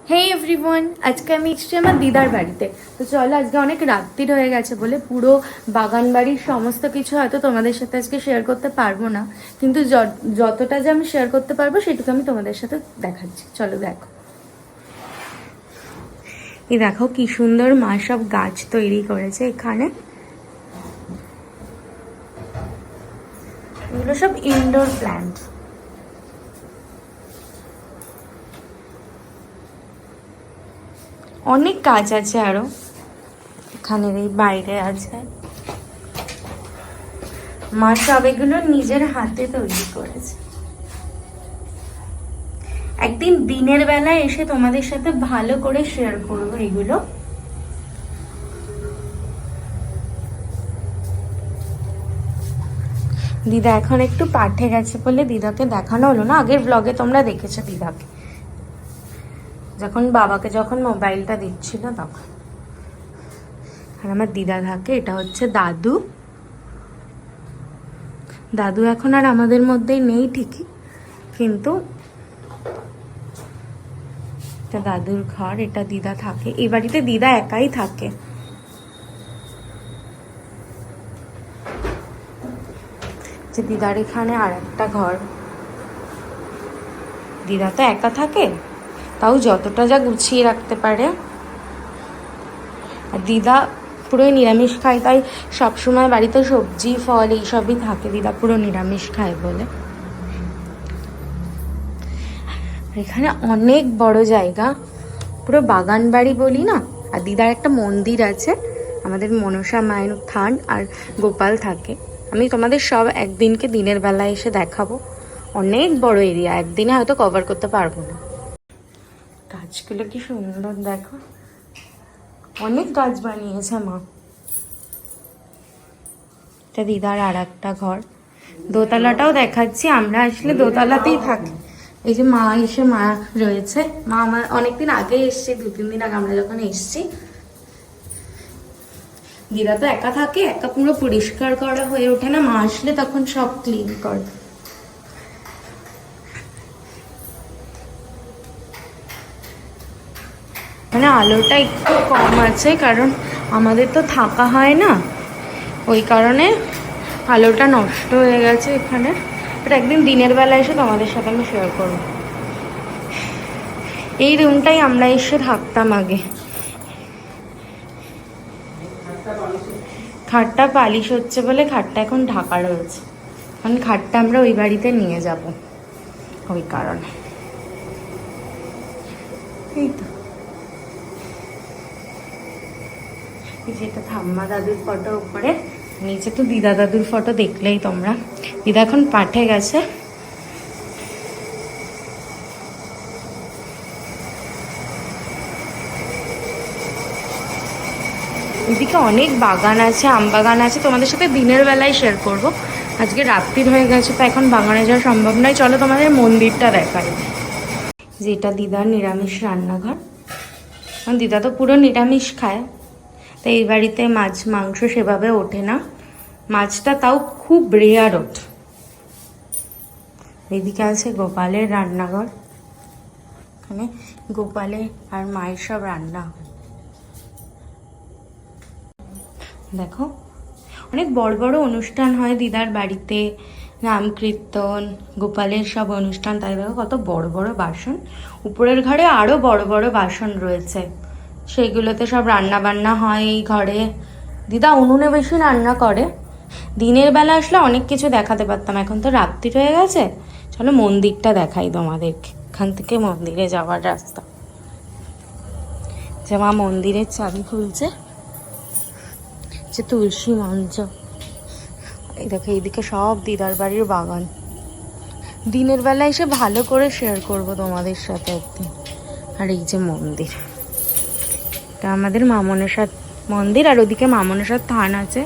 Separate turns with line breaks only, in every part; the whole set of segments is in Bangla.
হে এভরিওয়ান, আজকে আমি এসেছি আমার দিদার বাড়িতে। তো চলো, আজকে অনেক রাত্রির হয়ে গেছে বলে পুরো বাগান বাড়ির সমস্ত কিছু হয়তো তোমাদের সাথে আজকে শেয়ার করতে পারবো না, কিন্তু যতটা যে আমি শেয়ার করতে পারবো সেটুকু আমি তোমাদের সাথে দেখাচ্ছি। চলো দেখো, এই দেখো কি সুন্দর মা সব গাছ তৈরি করেছে এখানে। এগুলো সব ইনডোর প্ল্যান্ট। অনেক গাছ আছে আরো এখানের এই বাইরে আছে। মা সব এগুলো নিজের হাতে তৈরি করেছে। একদিন দিনের বেলায় এসে তোমাদের সাথে ভালো করে শেয়ার করবো এগুলো। দিদা এখন একটু পাঠে গেছে বলে দিদাকে দেখানো হলো না। আগের ব্লগে তোমরা দেখেছো দিদাকে যখন মোবাইলটা দিচ্ছিল তখন। আর আমার দিদা থাকে, এটা হচ্ছে দাদু। দাদু এখন আর আমাদের মধ্যেই নেই ঠিকই, কিন্তু এটা দাদুর ঘর, এটা দিদা থাকে এই বাড়িতে। দিদা একাই থাকে। যে দিদার এখানে আর একটা ঘর। দিদা তো একা থাকে, তাও যতটা যা গুছিয়ে রাখতে পারে। আর দিদা পুরোই নিরামিষ খায়, তাই সবসময় বাড়িতে সবজি ফল এইসবই থাকে। দিদা পুরো নিরামিষ খায় বলে। এখানে অনেক বড় জায়গা, পুরো বাগান বাড়ি বলি না। আর দিদার একটা মন্দির আছে, আমাদের মনসা মায়ের থান, আর গোপাল থাকে। আমি তোমাদের সব একদিনকে দিনের বেলায় এসে দেখাবো। অনেক বড় এরিয়া, একদিনে হয়তো কভার করতে পারবো না। গাছগুলো কি সুন্দর দেখো, অনেক গাছ বানিয়েছে মা। এটা দিদার আর একটা ঘর। দোতলাটাও দেখাচ্ছি, আমরা আসলে দোতলাতেই থাকি। এই যে মা রয়েছে। মা আমার অনেকদিন আগে এসছে, 2-3 দিন আগে আমরা যখন এসছি। দিদা তো একা থাকে, একা পুরো পরিষ্কার করা হয়ে ওঠে না। মা আসলে তখন সব ক্লিন করে। মানে আলোটা একটু কম আছে, কারণ আমাদের তো থাকা হয় না, ওই কারণে আলোটা নষ্ট হয়ে গেছে এখানে। বাট একদিন দিনের বেলা এসে তোমাদের সাথে আমি শেয়ার করবো। এই রুমটাই আমরা এসে থাকতাম আগে। খাটটা পালিশ হচ্ছে বলে খাটটা এখন ঢাকা রয়েছে, কারণ খাটটা আমরা ওই বাড়িতে নিয়ে যাব, ওই কারণে। এই তো, যেটা ঠাম্মা দাদুর ফটো উপরে, নিচে তো দিদা দাদুর ফটো দেখলেই তোমরা। দিদা এখন পাঠে গেছে। এদিকে অনেক বাগান আছে, আম বাগান আছে। তোমাদের সাথে দিনের বেলায় শেয়ার করব। আজকে রাত্রির হয়ে গেছে, তো এখন বাগানে যাওয়া সম্ভব নয়। চলো তোমাদের মন্দিরটা দেখাই। যেটা দিদার নিরামিষ রান্নাঘর। কারণ দিদা তো পুরো নিরামিষ খায়, তাই এই বাড়িতে মাছ মাংস সেভাবে ওঠে না। মাছটা তাও খুব রেয়ার ওঠে। এদিকে আছে গোপালের রান্নাঘর, এখানে গোপালের আর মায়ের সব রান্না হয়। দেখো, অনেক বড় বড় অনুষ্ঠান হয় দিদার বাড়িতে, নাম কীর্তন, গোপালের সব অনুষ্ঠান। তাই দেখো কত বড় বড় বাসন। উপরের ঘরে আরো বড় বড় বাসন রয়েছে, সেইগুলোতে সব রান্না বান্না হয় এই ঘরে। দিদা উনুনে বেশি রান্না করে। দিনের বেলা আসলে অনেক কিছু দেখাতে পারতাম, এখন তো রাত্রি হয়ে গেছে। চলো মন্দিরটা দেখাই তোমাদেরকে। এখান থেকে মন্দিরে যাওয়ার রাস্তা। যে মা মন্দিরের চাবি খুলছে, যে তুলসী মঞ্চ। এই দেখো, এইদিকে সব দিদার বাড়ির বাগান। দিনের বেলা এসে ভালো করে শেয়ার করব তোমাদের সাথে একদিন। আর এই যে মন্দির, এটা আমাদের মা মনসার মন্দির, আর ওদিকে মা মনসার থান আছে।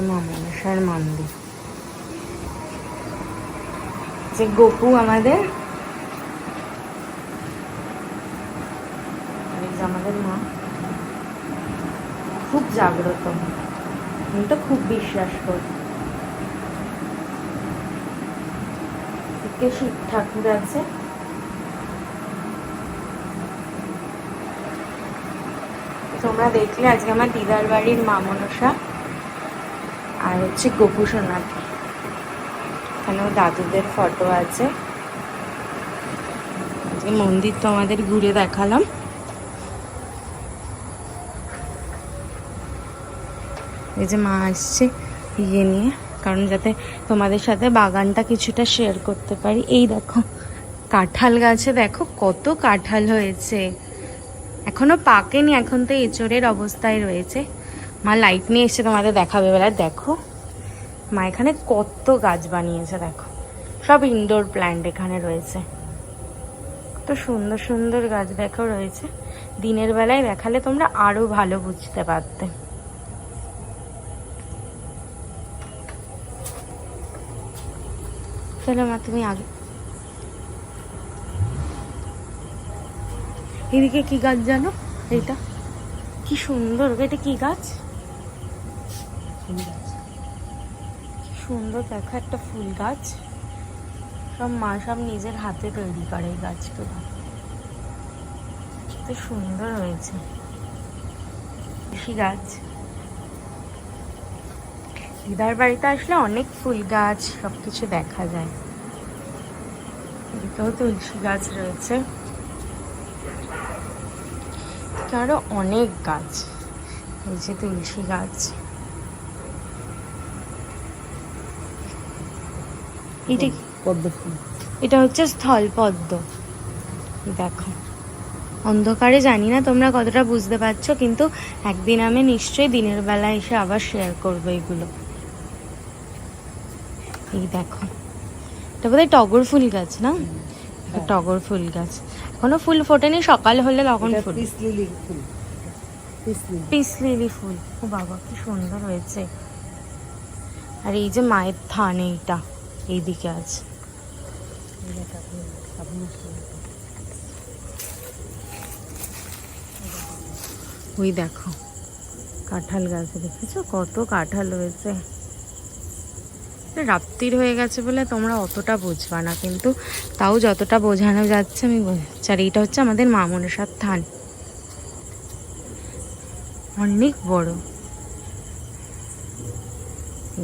মা মনসার মন্দির। যে গপু আমাদের এই যে আমাদের মা খুব জাগ্রত, আমি তো খুব বিশ্বাস করি। শিব ঠাকুর আছে, তোমরা দেখলে আজকে আমার দিদার বাড়ির মা মনসা আর হচ্ছে গোপু সোনাকে, এখানেও দাদুদের ফটো আছে। আজকে মন্দির তো আমাদের ঘুরে দেখালাম। এই যে মা আসছে ইয়ে নিয়ে, কারণ যাতে তোমাদের সাথে বাগানটা কিছুটা শেয়ার করতে পারি। এই দেখো কাঁঠাল গাছে দেখো কত কাঁঠাল হয়েছে, এখনো পাকেনি, এখন তো এঁচড়ের অবস্থায় রয়েছে। মা লাইট নিয়ে এসছে তোমাদের দেখাবে বেলা। দেখো মা এখানে কত গাছ বানিয়েছে, দেখো সব ইনডোর প্ল্যান্ট এখানে রয়েছে, কত সুন্দর সুন্দর গাছ দেখো রয়েছে। দিনের বেলায় দেখালে তোমরা আরো ভালো বুঝতে পারতে। চলো মা তুমি আগে। এদিকে কি গাছ জানো? এটা কি সুন্দর, এটা কি গাছ? কি সুন্দর দেখো, একটা ফুল গাছ। সব মা সব নিজের হাতে তৈরি করে এই গাছগুলো, কত সুন্দর হয়েছে। তুলসী গাছ, দিদার বাড়িতে আসলে অনেক ফুল গাছ সবকিছু দেখা যায়। এদিকেও তুলসী গাছ রয়েছে, আরো অনেক গাছ। এই যে তুলসী গাছ, এটা পদ্ম ফুল, এটা হচ্ছে স্থল পদ্ম। দেখো অন্ধকারে জানি না তোমরা কতটা বুঝতে পারছো, কিন্তু একদিন আমি নিশ্চয়ই দিনের বেলা এসে আবার শেয়ার করবো এগুলো। এই দেখো এটা বোধহয় টগর ফুল গাছ না? টগর ফুল গাছ, এখনো ফুল ফোটেনি, সকাল হলে তখন ফুল। পিস লিলি ফুল, ও বাবা কি সুন্দর হয়েছে। আর এই যে মায়ের থান, এইটা এইদিকে আছে। ওই দেখো কাঁঠাল গাছে দেখেছো কত কাঁঠাল হয়েছে। রাত্রির হয়ে গেছে বলে তোমরা অতটা বুঝবা না, কিন্তু তাও যতটা বোঝানো যাচ্ছে আমি বোঝাচ্ছি। আর এইটা হচ্ছে আমাদের মা মনসার থান, অনেক বড়।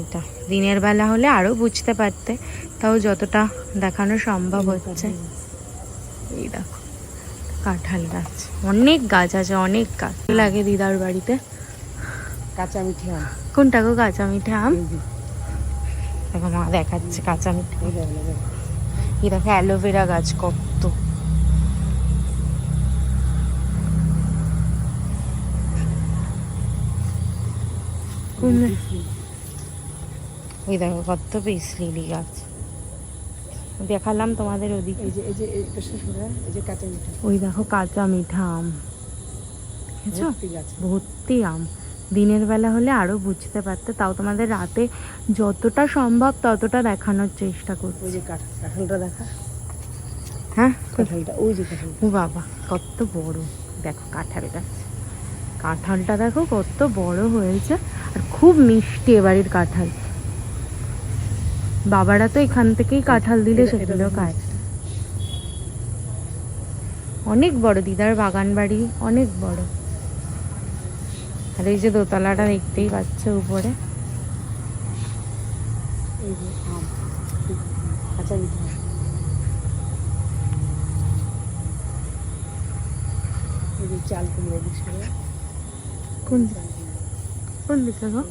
এটা দিনের বেলা হলে আরো বুঝতে পারতে, তাও যতটা দেখানো সম্ভব হচ্ছে। এই দেখো কাঁঠাল গাছ, অনেক গাছ আছে, অনেক গাছ লাগে দিদার বাড়িতে। কাঁচা মিঠে আম, কোনটা গো? কাঁচা মিঠে আম দেখো মা দেখাচ্ছে, কাঁচা মিঠে। এই দেখো অ্যালোভেরা গাছ কত, ওই দেখো কত পিস লিলি গাছ দেখালাম তোমাদের ওদিকে। ওই দেখো কাঁচা মিঠা আম, দেখেছো ভর্তি আম। দিনের বেলা হলে আরো বুঝতে পারতে, তাও তোমাদের রাতে যতটা সম্ভব ততটা দেখানোর চেষ্টা করছি। ওই যে কাঁঠালটা দেখা, হ্যাঁ কাঁঠালটা, ওই যে কাঁঠাল, ও বাবা কত বড়। দেখো কাঁঠাল গাছ, কাঁঠালটা দেখো কত বড় হয়েছে, আর খুব মিষ্টি এবাড়ির কাঁঠাল। বাবারা তো এখান থেকেই কাঁঠাল দিলে সেগুলো খায়। অনেক বড় দিদার বাগান বাড়ি, অনেক বড়। আর এই যে দোতলাটা দেখতেই পাচ্ছ উপরে, চাল কুমড়ো কোন কোন দিকে গো?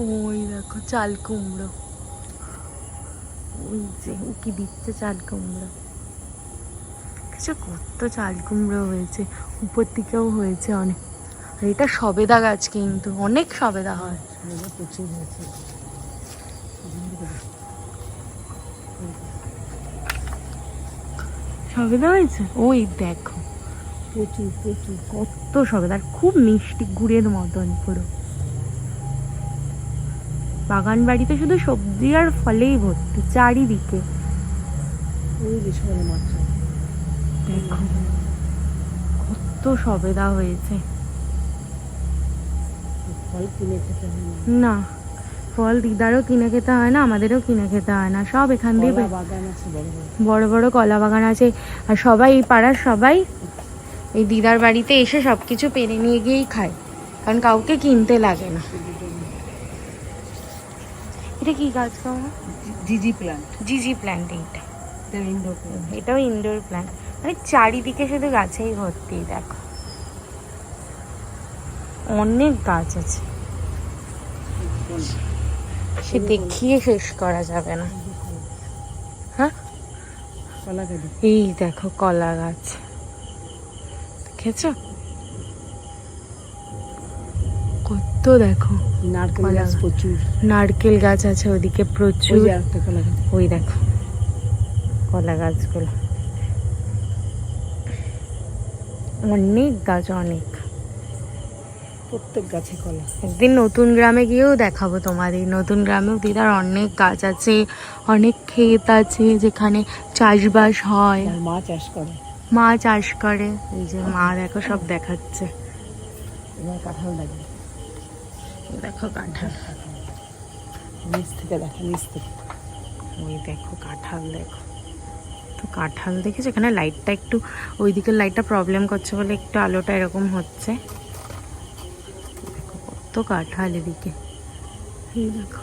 ওই দেখো চাল কুমড়ো, ওই যে কি দিচ্ছে চাল কুমড়ো। কিছু কত চাল কুমড়ো হয়েছে, উপর দিকেও হয়েছে অনেক। আর এটা সবেদা গাছ, কিন্তু অনেক সবেদা হয়, প্রচুর হয়েছে। সবেদা হয়েছে, ওই দেখো প্রচুর প্রচুর কত সবেদা, আর খুব মিষ্টি গুড়ের মতন পুরো। বাগান বাড়িতে শুধু সবজি আর ফলেই ভর্তি চারিদিকে। ওই যে সরে মাথা, দেখো কত সবেদা হয়েছে।
ফল কিনে খেতে হয়
না, ফল দিদারও কিনে খেতে হয় না, আমাদেরও কিনে খেতে হয় না, সব এখান দিয়ে
বাগান আছে, বড়
বড় বড় কলা বাগান আছে। আর সবাই এই পাড়ার সবাই এই দিদার বাড়িতে এসে সব কিছু পেরে নিয়ে গিয়েই খায়, কারণ কাউকে কিনতে লাগে না। এটা কি গাছ বাবা?
জিজি প্ল্যান্ট।
জিজি প্ল্যান্ট। এইটা
ইনডোর প্ল্যান্ট।
এটাও ইনডোর প্ল্যান্ট। মানে চারিদিকে শুধু গাছেই ভর্তি। দেখো অনেক গাছ আছে, সে দেখিয়ে শেষ করা যাবে না। হ্যাঁ,
কলা গাছ।
এই দেখো কলা গাছ, দেখেছো কত? দেখো
নারকেল গাছ প্রচুর।
নারকেল গাছ আছে ওদিকে প্রচুর।
কলা গাছ,
ওই দেখো কলা গাছগুলো, অনেক গাছ, অনেক।
প্রত্যেক গাছে কলা।
একদিন নতুন গ্রামে গিয়েও দেখাবো তোমাদের। নতুন গ্রামেও দিদার অনেক গাছ আছে, অনেক ক্ষেত আছে যেখানে চাষবাস হয়।
মা চাষ করে।
মা চাষ করে। এই যে মা দেখো সব দেখাচ্ছে।
এবার কাঁঠাল লাগে।
দেখো কাঁঠাল,
নিচ থেকে দেখো, নিচ থেকে।
ওই দেখো কাঁঠাল, দেখো তো কাঁঠাল দেখেছো? এখানে লাইটটা একটু, ওইদিকের লাইটটা প্রবলেম করছে বলে একটু আলোটা এরকম হচ্ছে। দেখো কত কাঁঠাল এদিকে, এই দেখো।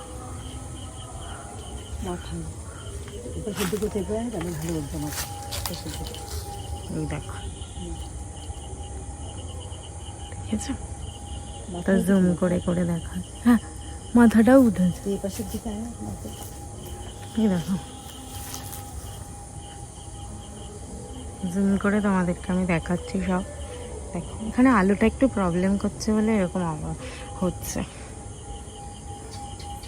এই দেখো, দেখেছো? তো জুম করে করে দেখা। হ্যাঁ, মাথাটাও উঠেছে।
এই পাশের দিকে
এই দেখো, জুম করে তোমাদেরকে আমি দেখাচ্ছি সব। দেখো এখানে আলোটা একটু প্রবলেম করছে বলে এরকম আবার হচ্ছে।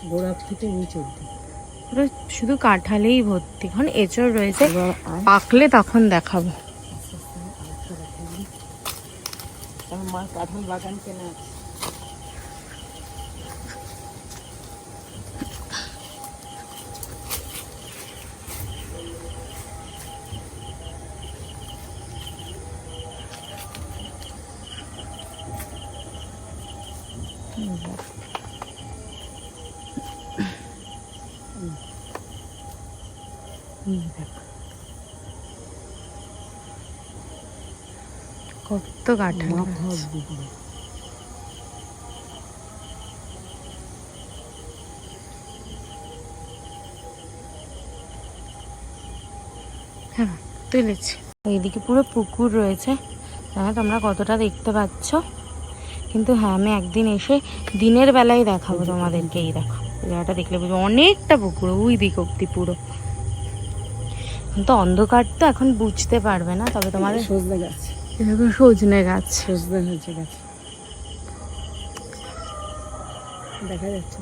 গোড়া থেকে নিচে অব্দি
পুরো শুধু কাঁঠালেই ভর্তি। এখন এঁচড় রয়েছে, পাকলে তখন দেখাবো।
মা কাঁঠাল বাগান কেনা আছে।
কত কাঁঠাল। হ্যাঁ তুলেছি। এইদিকে পুরো পুকুর রয়েছে, জানো তোমরা কতটা দেখতে পাচ্ছ? কিন্তু হ্যাঁ, আমি একদিন এসে দিনের বেলায় দেখাবো তোমাদেরকে। এই দেখো জায়গাটা দেখলে বুঝবো, অনেকটা পুকুর ওই দিক অব্দি পুরো। কিন্তু অন্ধকার তো এখন বুঝতে পারবে না। তবে তোমাদের
সজনে গাছ,
এরকম সজনে গাছ,
সজনে হয়েছে গাছ দেখা যাচ্ছে।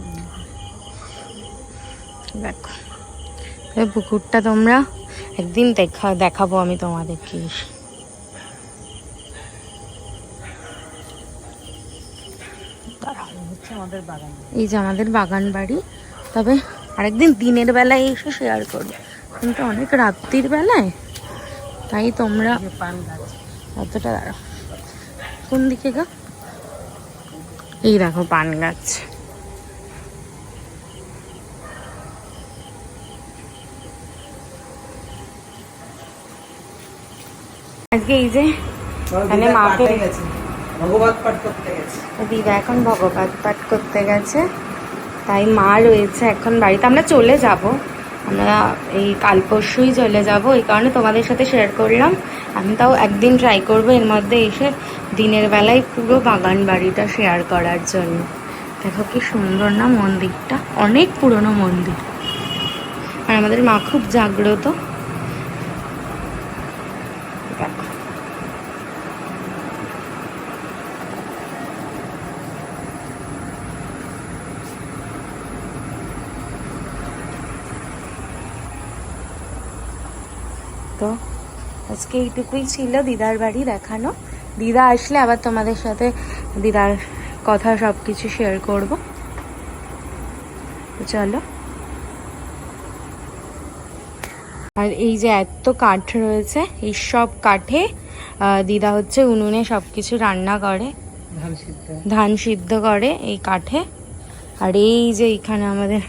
দেখো এই পুকুরটা তোমরা একদিন দেখাবো আমি তোমাদেরকে।
আমাদের বাগান,
এই যে আমাদের বাগান বাড়ি। তবে আরেকদিন দিনের বেলায় এসে শেয়ার করবো, কিন্তু অনেক রাত্রির বেলায়, তাই তোমরা
পান গাছ
অতটা দাঁড়াও। কোন দিকে গা? এই দেখো পান গাছ। আজকে এই যে এখানে মাকে
ভগবত পাঠ করতে গেছে,
দিদা এখন ভগবত পাঠ করতে গেছে, তাই মা রয়েছে এখন বাড়িতে। আমরা চলে যাব, আমরা এই কাল পরশুই চলে যাব, এই কারণে তোমাদের সাথে শেয়ার করলাম। আমি তাও একদিন ট্রাই করবো এর মধ্যে এসে দিনের বেলায় পুরো বাগান বাড়িটা শেয়ার করার জন্য। দেখো কি সুন্দর না মন্দিরটা, অনেক পুরনো মন্দির। আর আমাদের মা খুব জাগ্রত। দেখো তো আজকে এইটুকুই ছিল দিদার বাড়ি দেখানো। দিদা আসলে আবার তোমাদের সাথে দিদার কথা সব কিছু শেয়ার করবো। চলো, আর এই যে এত কাঠ রয়েছে, এই সব কাঠে দিদা হচ্ছে উনুনে সব কিছু রান্না করে, ধান সিদ্ধ করে এই কাঠে। আর এই যে এইখানে আমাদের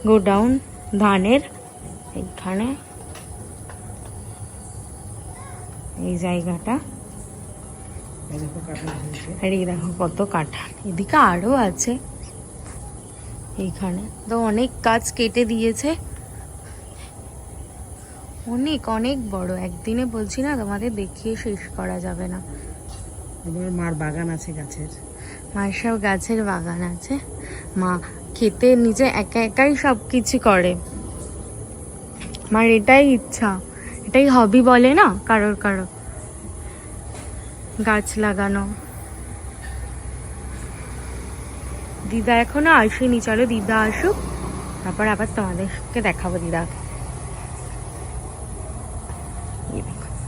গোডাউন ধানের, এইখানে এই জায়গাটা, আর এই দেখো কত কাঁঠাল, এদিকে আরো আছে। এইখানে তো অনেক গাছ কেটে দিয়েছে, অনেক অনেক বড়, একদিনে বলছি না তোমাদের দেখিয়ে শেষ করা যাবে না।
মার বাগান আছে গাছের,
মায়ের সব গাছের বাগান আছে, মা খেতে নিজে একা একাই সব কিছু করে। মার এটাই ইচ্ছা, এটাই হবি বলে না কারোর কারো, গাছ লাগানো। দিদা এখনো আসেনি, চলো দিদা আসুক তারপর আবার তোমাদেরকে দেখাবো দিদাকে।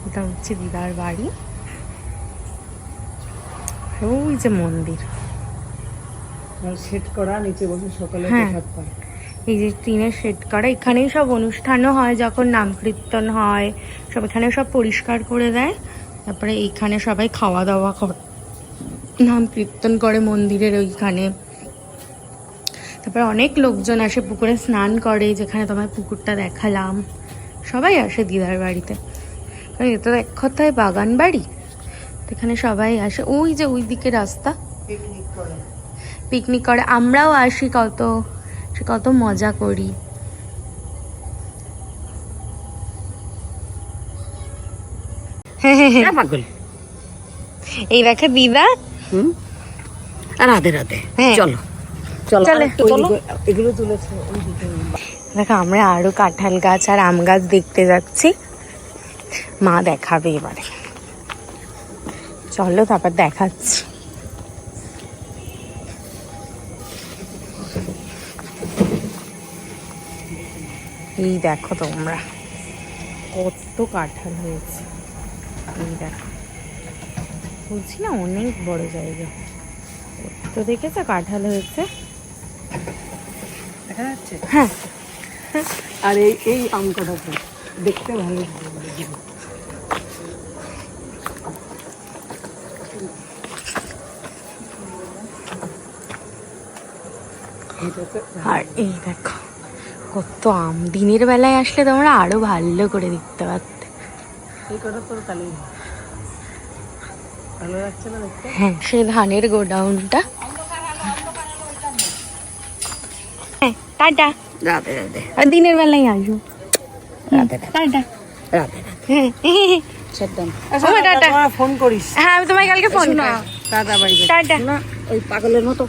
এটা হচ্ছে দিদার বাড়ি, ওই যে মন্দির,
সেট করা, নিচে বসে সকালে প্রসাদ পায়।
এই যে টিনের শেড করা, এখানেই সব অনুষ্ঠানও হয়, যখন নাম কীর্তন হয় সব এখানে সব পরিষ্কার করে দেয়, তারপরে এইখানে সবাই খাওয়া দাওয়া করে, নাম কীর্তন করে মন্দিরের ওইখানে। তারপরে অনেক লোকজন আসে, পুকুরে স্নান করে, যেখানে তোমার পুকুরটা দেখালাম, সবাই আসে দিদার বাড়িতে, কারণ এটা তো এক কথায় বাগান বাড়ি, তো এখানে সবাই আসে। ওই যে ওই দিকে রাস্তা, পিকনিক করে, আমরাও আসি, কত মজা করি। এই দেখে দিদা,
রাধে রাধে, চলো এগুলো তুলেছে।
দেখো আমরা আরো কাঁঠাল গাছ আর আম গাছ দেখতে যাচ্ছি, মা দেখাবে এবারে, চলো তারপর দেখাচ্ছি। এই দেখো তোমরা কত কাঁঠাল হয়েছে, এই দেখো, বলছি না অনেক বড় জায়গা, তো দেখেছো কাঁঠাল হয়েছে,
দেখা যাচ্ছে।
হ্যাঁ,
আর এই আম কটা দেখতে ভালো লাগে।
আর এই দেখো কত আম, দিনের বেলায় আসলে তোমরা আরো ভালো করে দেখতে পারতে।
এই কটা তোর কালি ভালো লাগছে না দেখতে।
হ্যাঁ, সে ধানের গোডাউনটা। হ্যাঁ, টাটা,
রাধে রাধে,
আর দিনের বেলায় আসবো,
রাধে
টাটা।
রাধে।
হ্যাঁ,
টাটা, ফোন করিস।
হ্যাঁ আমি তোমায় কালকে ফোন করব।
টাটা, বাই।
টাটা।
না ওই পাগলের মতো